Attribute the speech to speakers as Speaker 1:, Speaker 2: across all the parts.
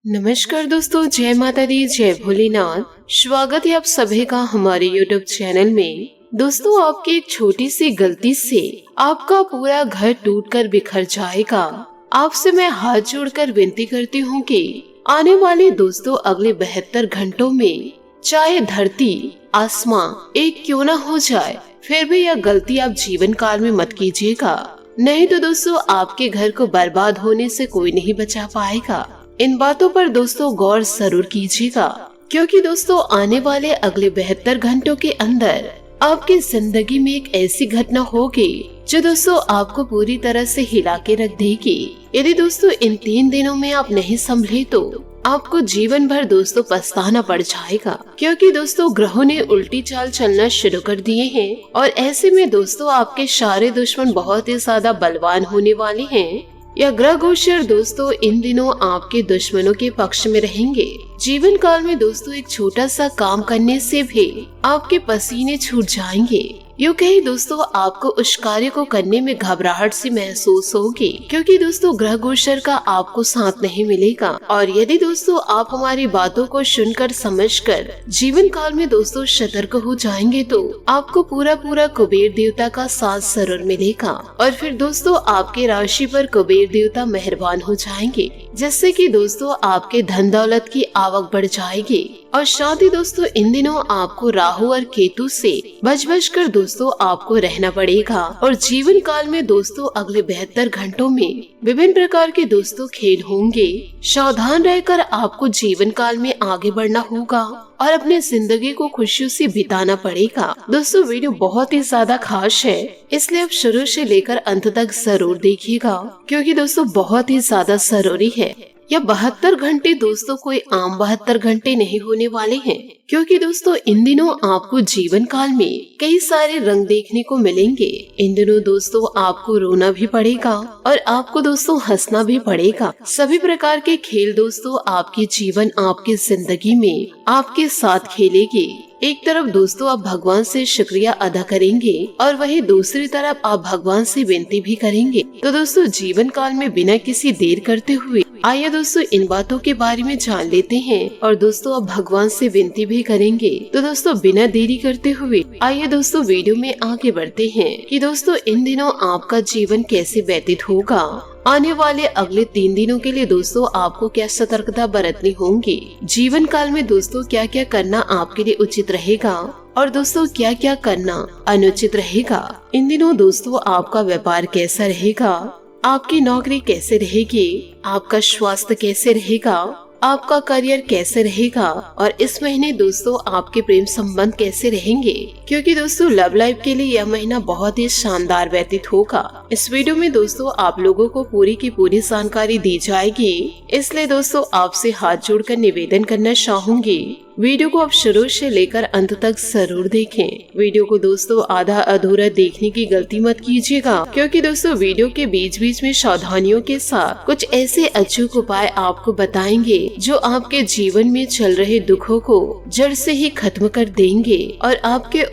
Speaker 1: नमस्कार दोस्तों, जय माता दी, जय भोलेनाथ। स्वागत है आप सभी का हमारे YouTube चैनल में। दोस्तों, आपकी एक छोटी सी गलती से आपका पूरा घर टूटकर बिखर जाएगा। आपसे मैं हाथ जोड़कर विनती करती हूँ कि आने वाले दोस्तों अगले 72 घंटों में चाहे धरती आसमां एक क्यों न हो जाए, फिर भी यह गलती आप जीवन काल में मत कीजिएगा। नहीं तो दोस्तों, आपके घर को बर्बाद होने से कोई नहीं बचा पाएगा। इन बातों पर दोस्तों गौर जरूर कीजिएगा, क्योंकि दोस्तों आने वाले अगले 72 घंटों के अंदर आपकी जिंदगी में एक ऐसी घटना होगी जो दोस्तों आपको पूरी तरह से हिला के रख देगी। यदि दोस्तों इन 3 दिनों में आप नहीं संभले तो आपको जीवन भर दोस्तों पछताना पड़ जाएगा, क्योंकि दोस्तों ग्रहों ने उल्टी चाल चलना शुरू कर दिए हैं और ऐसे में दोस्तों आपके सारे दुश्मन बहुत ही ज्यादा बलवान होने वाले हैं। यह ग्रह गोचर दोस्तों इन दिनों आपके दुश्मनों के पक्ष में रहेंगे। जीवन काल में दोस्तों एक छोटा सा काम करने से भी आपके पसीने छूट जाएंगे। यूँ कहीं दोस्तों आपको उस कार्य को करने में घबराहट सी महसूस होगी, क्योंकि दोस्तों ग्रह गोचर का आपको साथ नहीं मिलेगा। और यदि दोस्तों आप हमारी बातों को सुनकर समझकर जीवन काल में दोस्तों सतर्क हो जाएंगे तो आपको पूरा कुबेर देवता का साथ जरूर मिलेगा। और फिर दोस्तों आपके राशि पर कुबेर देवता मेहरबान हो जाएंगे, जिससे कि दोस्तों आपके धन दौलत की आवक बढ़ जाएगी। और साथ ही दोस्तों इन दिनों आपको राहु और केतु से बच कर दोस्तों आपको रहना पड़ेगा। और जीवन काल में दोस्तों अगले 72 घंटों में विभिन्न प्रकार के दोस्तों खेल होंगे। सावधान रहकर आपको जीवन काल में आगे बढ़ना होगा और अपने जिंदगी को खुशियों से बिताना पड़ेगा। दोस्तों वीडियो बहुत ही ज्यादा खास है, इसलिए आप शुरू से लेकर अंत तक जरूर देखिएगा, क्योंकि दोस्तों बहुत ही ज्यादा जरूरी है। यह 72 घंटे दोस्तों कोई आम 72 घंटे नहीं होने वाले हैं, क्योंकि दोस्तों इन दिनों आपको जीवन काल में कई सारे रंग देखने को मिलेंगे। इन दिनों दोस्तों आपको रोना भी पड़ेगा और आपको दोस्तों हंसना भी पड़ेगा। सभी प्रकार के खेल दोस्तों आपके जीवन आपकी जिंदगी में आपके साथ खेलेगी। एक तरफ दोस्तों आप भगवान से शुक्रिया अदा करेंगे और वहीं दूसरी तरफ आप भगवान से विनती भी करेंगे। तो दोस्तों जीवन काल में बिना किसी देर करते हुए आइए दोस्तों इन बातों के बारे में जान लेते हैं और दोस्तों आप भगवान से विनती भी करेंगे। तो दोस्तों बिना देरी करते हुए आइए दोस्तों वीडियो में आगे बढ़ते हैं कि दोस्तों इन दिनों आपका जीवन कैसे व्यतीत होगा। आने वाले अगले 3 दिनों के लिए दोस्तों आपको क्या सतर्कता बरतनी होगी। जीवन काल में दोस्तों क्या क्या करना आपके लिए उचित रहेगा और दोस्तों क्या क्या करना अनुचित रहेगा। इन दिनों दोस्तों आपका व्यापार कैसा रहेगा, आपकी नौकरी कैसे रहेगी, आपका स्वास्थ्य कैसे रहेगा, आपका करियर कैसे रहेगा और इस महीने दोस्तों आपके प्रेम संबंध कैसे रहेंगे, क्योंकि दोस्तों लव लाइफ के लिए यह महीना बहुत ही शानदार व्यतीत होगा। इस वीडियो में दोस्तों आप लोगों को पूरी की पूरी जानकारी दी जाएगी, इसलिए दोस्तों आपसे हाथ जोड़कर निवेदन करना चाहूंगी वीडियो को आप शुरू से लेकर अंत तक जरूर देखें। वीडियो को दोस्तों आधा अधूरा देखने की गलती मत कीजिएगा, क्योंकि दोस्तों वीडियो के बीच में सावधानियों के साथ कुछ ऐसे अचूक उपाय आपको बताएंगे जो आपके जीवन में चल रहे दुखों को जड़ से ही खत्म कर देंगे और आपके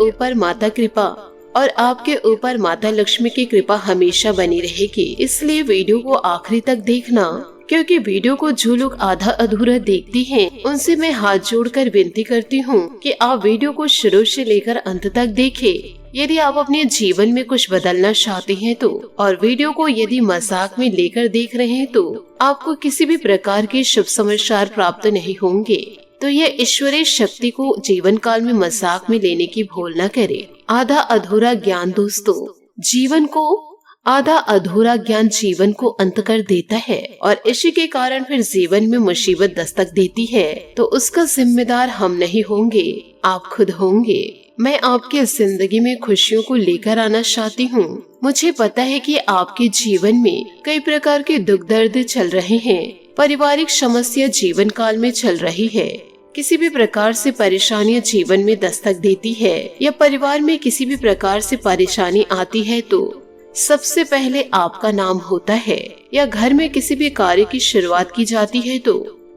Speaker 1: ऊपर माता लक्ष्मी की कृपा हमेशा बनी रहेगी। इसलिए वीडियो को आखिरी तक देखना, क्योंकि वीडियो को जो लोग आधा अधूरा देखते हैं उनसे मैं हाथ जोड़कर विनती करती हूँ कि आप वीडियो को शुरू से लेकर अंत तक देखें। यदि आप अपने जीवन में कुछ बदलना चाहते हैं तो, और वीडियो को यदि मजाक में लेकर देख रहे हैं तो आपको किसी भी प्रकार के शुभ समाचार प्राप्त नहीं होंगे। तो यह ईश्वरीय शक्ति को जीवन काल में मजाक में लेने की भूल न करें। आधा अधूरा ज्ञान जीवन को अंत कर देता है और इसी के कारण फिर जीवन में मुसीबत दस्तक देती है। तो उसका जिम्मेदार हम नहीं होंगे, आप खुद होंगे। मैं आपके जिंदगी में खुशियों को लेकर आना चाहती हूँ। मुझे पता है कि आपके जीवन में कई प्रकार के दुख दर्द चल रहे हैं, पारिवारिक समस्या जीवन काल में चल रही है, किसी भी प्रकार से परेशानियां जीवन में दस्तक देती है या परिवार में किसी भी प्रकार से परेशानी आती है तो सबसे पहले आपका नाम होता है, या घर में किसी भी कार्य की शुरुआत की जाती है तो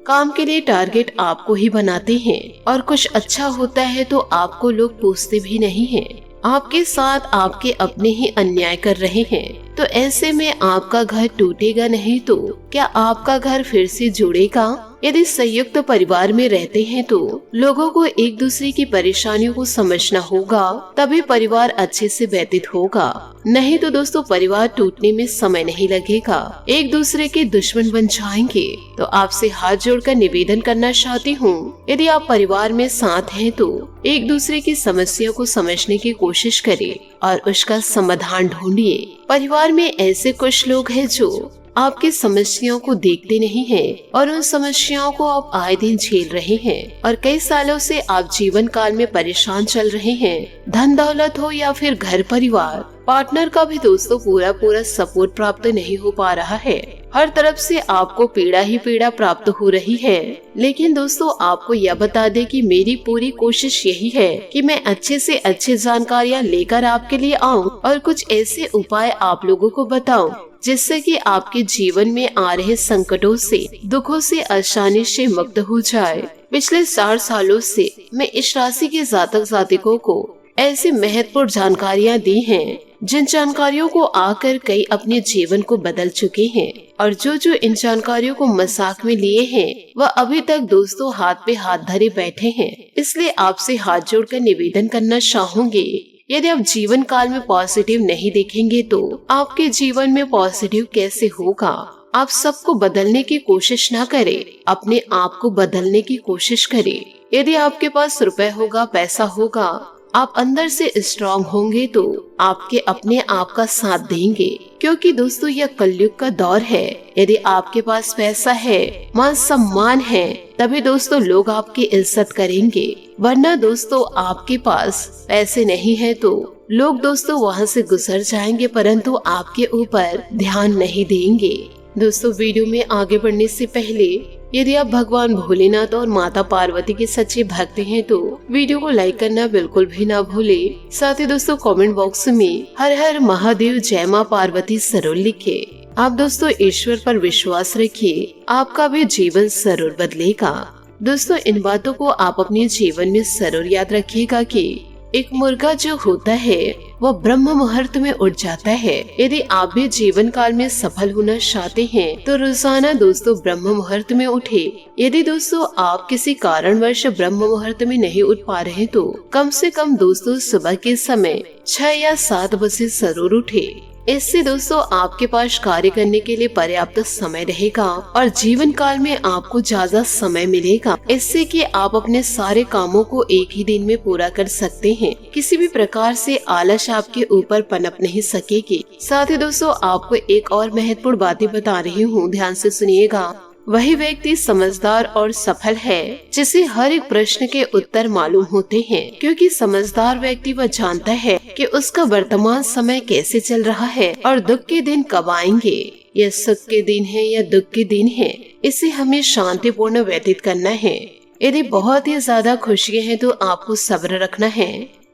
Speaker 1: काम के लिए टारगेट आपको ही बनाते हैं और कुछ अच्छा होता है तो आपको लोग पूछते भी नहीं हैं। आपके साथ आपके अपने ही अन्याय कर रहे हैं। तो ऐसे में आपका घर टूटेगा नहीं तो क्या आपका घर फिर से जुड़ेगा? यदि संयुक्त परिवार में रहते हैं तो लोगों को एक दूसरे की परेशानियों को समझना होगा, तभी परिवार अच्छे से व्यतीत होगा। नहीं तो दोस्तों परिवार टूटने में समय नहीं लगेगा, एक दूसरे के दुश्मन बन जाएंगे। तो आपसे हाथ जोड़कर निवेदन करना चाहती हूँ, यदि आप परिवार में साथ हैं तो एक दूसरे की समस्या को समझने की कोशिश करें और उसका समाधान ढूंढिए। परिवार में ऐसे कुछ लोग हैं जो आपकी समस्याओं को देखते नहीं हैं और उन समस्याओं को आप आए दिन झेल रहे हैं और कई सालों से आप जीवन काल में परेशान चल रहे हैं। धन दौलत हो या फिर घर परिवार, पार्टनर का भी दोस्तों पूरा सपोर्ट प्राप्त नहीं हो पा रहा है। हर तरफ से आपको पीड़ा ही पीड़ा प्राप्त हो रही है। लेकिन दोस्तों आपको यह बता दें कि मेरी पूरी कोशिश यही है कि मैं अच्छे से अच्छी जानकारियाँ लेकर आपके लिए आऊं और कुछ ऐसे उपाय आप लोगों को बताऊं जिससे कि आपके जीवन में आ रहे संकटों से, दुखों से आसानी से मुक्त हो जाए। पिछले 4 सालों से मैं इस राशि के जातक जातिकों को ऐसी महत्वपूर्ण जानकारियाँ दी हैं जिन जानकारियों को आकर कई अपने जीवन को बदल चुके हैं और जो इन जानकारियों को मजाक में लिए हैं वह अभी तक दोस्तों हाथ पे हाथ धरे बैठे हैं। इसलिए आपसे हाथ जोड़कर निवेदन करना चाहूंगी, यदि आप जीवन काल में पॉजिटिव नहीं देखेंगे तो आपके जीवन में पॉजिटिव कैसे होगा? आप सबको बदलने की कोशिश ना करें, अपने आप को बदलने की कोशिश करें। यदि आपके पास रुपए होगा, पैसा होगा, आप अंदर से स्ट्रांग होंगे तो आपके अपने आप का साथ देंगे, क्योंकि दोस्तों यह कलयुग का दौर है। यदि आपके पास पैसा है, मान सम्मान है, तभी दोस्तों लोग आपकी इज्जत करेंगे, वरना दोस्तों आपके पास पैसे नहीं है तो लोग दोस्तों वहां से गुजर जाएंगे, परंतु आपके ऊपर ध्यान नहीं देंगे। दोस्तों वीडियो में आगे बढ़ने से पहले यदि आप भगवान भोलेनाथ और माता पार्वती के सच्चे भक्त हैं तो वीडियो को लाइक करना बिल्कुल भी ना भूले। साथ ही दोस्तों कमेंट बॉक्स में हर हर महादेव जय मां पार्वती जरूर लिखे। आप दोस्तों ईश्वर पर विश्वास रखिए, आपका भी जीवन जरूर बदलेगा। दोस्तों इन बातों को आप अपने जीवन में जरूर याद रखिएगा कि एक मुर्गा जो होता है वह ब्रह्म मुहूर्त में उठ जाता है। यदि आप भी जीवन काल में सफल होना चाहते हैं तो रोजाना दोस्तों ब्रह्म मुहूर्त में उठे। यदि दोस्तों आप किसी कारणवश ब्रह्म मुहूर्त में नहीं उठ पा रहे तो कम से कम दोस्तों सुबह के समय 6 या 7 बजे जरूर उठे। इससे दोस्तों आपके पास कार्य करने के लिए पर्याप्त समय रहेगा और जीवन काल में आपको ज्यादा समय मिलेगा। इससे कि आप अपने सारे कामों को एक ही दिन में पूरा कर सकते हैं। किसी भी प्रकार से आलस आपके ऊपर पनप नहीं सकेगी। साथ ही दोस्तों आपको एक और महत्वपूर्ण बातें बता रही हूँ, ध्यान से सुनिएगा। वही व्यक्ति समझदार और सफल है जिसे हर एक प्रश्न के उत्तर मालूम होते हैं, क्योंकि समझदार व्यक्ति वह जानता है कि उसका वर्तमान समय कैसे चल रहा है और दुख के दिन कब आएंगे। यह सुख के दिन है या दुख के दिन है, इसे हमें शांतिपूर्ण व्यतीत करना है। यदि बहुत ही ज्यादा खुशियाँ हैं तो आपको सब्र रखना है।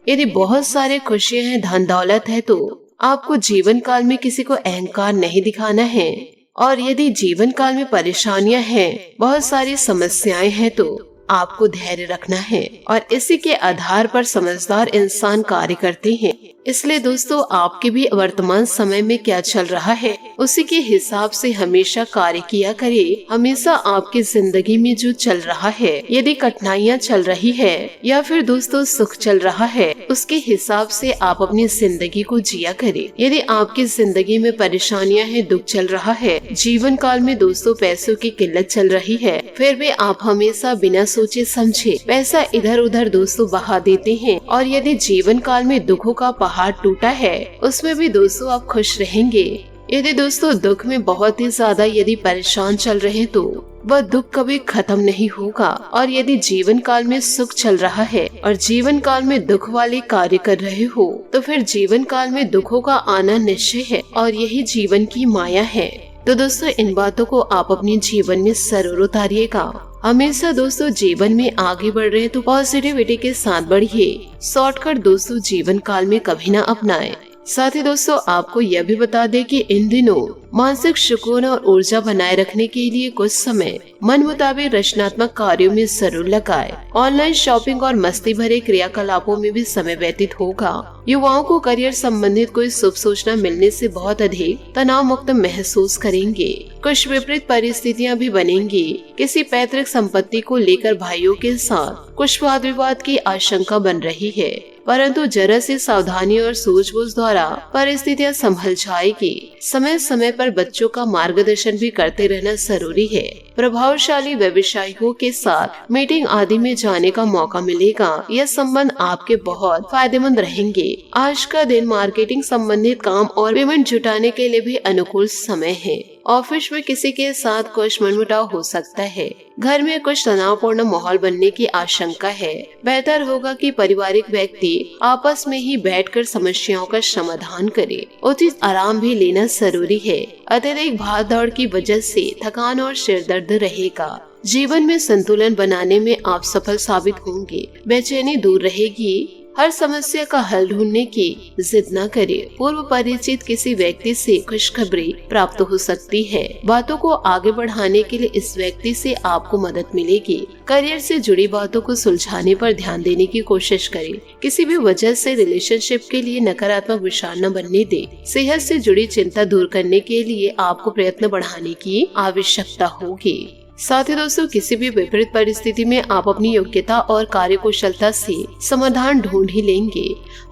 Speaker 1: यदि बहुत सारे खुशियाँ हैं, धन दौलत है तो आपको जीवन काल में किसी को अहंकार नहीं दिखाना है। और यदि जीवन काल में परेशानियां हैं, बहुत सारी समस्याएं हैं तो आपको धैर्य रखना है और इसी के आधार पर समझदार इंसान कार्य करते हैं। इसलिए दोस्तों आपके भी वर्तमान समय में क्या चल रहा है उसी के हिसाब से हमेशा कार्य किया करिए। हमेशा आपकी जिंदगी में जो चल रहा है, यदि कठिनाइयाँ चल रही है या फिर दोस्तों सुख चल रहा है, उसके हिसाब से आप अपनी जिंदगी को जिया करें। यदि आपकी जिंदगी में परेशानियाँ हैं, दुख चल रहा है, जीवन काल में दोस्तों पैसों की किल्लत चल रही है, फिर भी आप हमेशा बिना सोचे समझे पैसा इधर उधर दोस्तों बहा देते हैं। और यदि जीवन काल में दुखों का पहाड़ टूटा है, उसमें भी दोस्तों आप खुश रहेंगे। यदि दोस्तों दुख में बहुत ही ज्यादा यदि परेशान चल रहे तो वह दुख कभी खत्म नहीं होगा। और यदि जीवन काल में सुख चल रहा है और जीवन काल में दुख वाले कार्य कर रहे हो तो फिर जीवन काल में दुखों का आना निश्चय है और यही जीवन की माया है। तो दोस्तों इन बातों को आप अपने जीवन में जरूर उतारिएगा। हमेशा दोस्तों जीवन में आगे बढ़ रहे तो पॉजिटिविटी के साथ बढ़िए। शॉर्टकट दोस्तों जीवन काल में कभी ना अपनाएं। साथ ही दोस्तों आपको यह भी बता दें कि इन दिनों मानसिक सुकून और ऊर्जा बनाए रखने के लिए कुछ समय मन मुताबिक रचनात्मक कार्यों में जरूर लगाएं। ऑनलाइन शॉपिंग और मस्ती भरे क्रियाकलापों में भी समय व्यतीत होगा। युवाओं को करियर संबंधित कोई शुभ सूचना मिलने से बहुत अधिक तनाव मुक्त महसूस करेंगे। कुछ विपरीत परिस्थितियां भी बनेंगी। किसी पैतृक संपत्ति को लेकर भाइयों के साथ कुछ वाद विवाद की आशंका बन रही है, परंतु जरा सी सावधानी और सूझबूझ द्वारा परिस्थितियां संभल जाएगी। समय समय पर बच्चों का मार्गदर्शन भी करते रहना जरूरी है। प्रभावशाली व्यवसायियों के साथ मीटिंग आदि में जाने का मौका मिलेगा। यह संबंध आपके बहुत फायदेमंद रहेंगे। आज का दिन मार्केटिंग संबंधित काम और पेमेंट जुटाने के लिए भी अनुकूल समय है। ऑफिस में किसी के साथ कुछ मनमुटाव हो सकता है। घर में कुछ तनावपूर्ण माहौल बनने की आशंका है। बेहतर होगा कि पारिवारिक व्यक्ति आपस में ही बैठकर समस्याओं का समाधान करे। उचित आराम भी लेना जरूरी है। अत्यधिक भाग दौड़ की वजह से थकान और सिर दर्द रहेगा। जीवन में संतुलन बनाने में आप सफल साबित होंगे। बेचैनी दूर रहेगी। हर समस्या का हल ढूंढने की जिद न करें। पूर्व परिचित किसी व्यक्ति से खुशखबरी प्राप्त हो सकती है। बातों को आगे बढ़ाने के लिए इस व्यक्ति से आपको मदद मिलेगी। करियर से जुड़ी बातों को सुलझाने पर ध्यान देने की कोशिश करें। किसी भी वजह से रिलेशनशिप के लिए नकारात्मक विचार न बनने दें। सेहत से जुड़ी चिंता दूर करने के लिए आपको प्रयत्न बढ़ाने की आवश्यकता होगी। साथ ही दोस्तों किसी भी विपरीत परिस्थिति में आप अपनी योग्यता और कार्यकुशलता से समाधान ढूंढ ही लेंगे।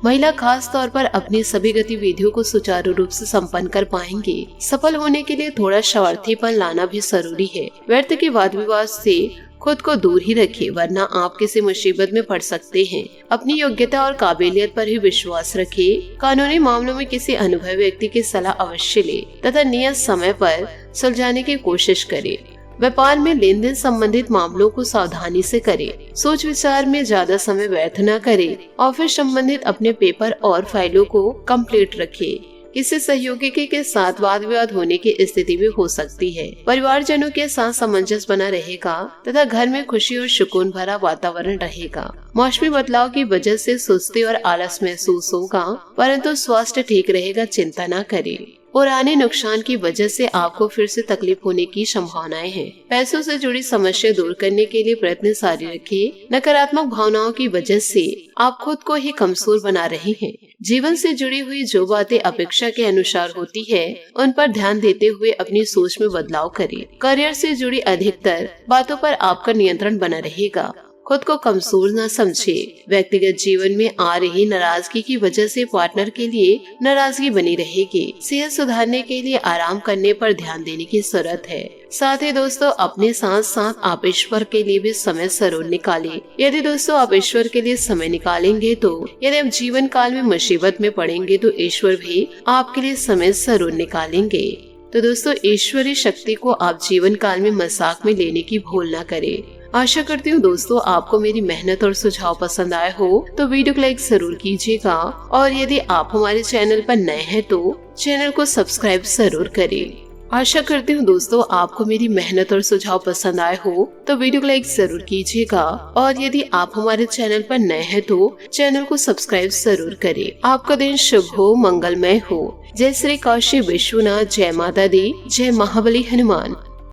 Speaker 1: महिला खास तौर पर अपनी सभी गतिविधियों को सुचारू रूप से संपन्न कर पाएंगे। सफल होने के लिए थोड़ा स्वार्थीपन लाना भी जरूरी है। व्यर्थ के वाद विवाद से खुद को दूर ही रखें, वरना आप किसी मुसीबत में पड़ सकते हैं। अपनी योग्यता और काबिलियत पर ही विश्वास रखें। कानूनी मामलों में किसी अनुभवी व्यक्ति की सलाह अवश्य ले तथा नियत समय पर सुलझाने की कोशिश करें। व्यापार में लेन देन संबंधित मामलों को सावधानी से करें। सोच विचार में ज्यादा समय व्यर्थ न करें। ऑफिस संबंधित अपने पेपर और फाइलों को कंप्लीट रखें। किसी सहयोगी के साथ वाद विवाद होने की स्थिति भी हो सकती है। परिवारजनों के साथ सामंजस्य बना रहेगा तथा घर में खुशी और सुकून भरा वातावरण रहेगा। मौसमी बदलाव की वजह से सुस्ती और आलस महसूस होगा, परंतु स्वास्थ्य ठीक रहेगा, चिंता न करें। पुराने नुकसान की वजह से आपको फिर से तकलीफ होने की संभावनाएं हैं। पैसों से जुड़ी समस्या दूर करने के लिए प्रयत्न जारी रखिए। नकारात्मक भावनाओं की वजह से आप खुद को ही कमजोर बना रहे हैं। जीवन से जुड़ी हुई जो बातें अपेक्षा के अनुसार होती है, उन पर ध्यान देते हुए अपनी सोच में बदलाव करें। करियर से जुड़ी अधिकतर बातों पर आपका नियंत्रण बना रहेगा। खुद को कमजोर न समझे। व्यक्तिगत जीवन में आ रही नाराजगी की वजह से पार्टनर के लिए नाराजगी बनी रहेगी। सेहत सुधारने के लिए आराम करने पर ध्यान देने की जरूरत है। साथ ही दोस्तों अपने साथ साथ आप ईश्वर के लिए भी समय जरूर निकालें। यदि दोस्तों आप ईश्वर के लिए समय निकालेंगे तो यदि आप जीवन काल में मुसीबत में पड़ेंगे तो ईश्वर भी आपके लिए समय जरूर निकालेंगे। तो दोस्तों ईश्वरीय शक्ति को आप जीवन काल में मजाक में लेने की भूल न करें। आशा करती हूँ दोस्तों आपको मेरी मेहनत और सुझाव पसंद आए हो तो वीडियो को लाइक जरूर कीजिएगा, और यदि आप हमारे चैनल पर नए हैं तो चैनल को सब्सक्राइब जरूर करें। आशा करती हूँ दोस्तों आपको मेरी मेहनत और सुझाव पसंद आए हो तो वीडियो को लाइक जरूर कीजिएगा, और यदि आप हमारे चैनल पर नए हैं तो चैनल को सब्सक्राइब जरूर करें। आपका दिन शुभ हो, मंगलमय हो। जय श्री काशी विश्वनाथ, जय माता दी, जय महाबली हनुमान।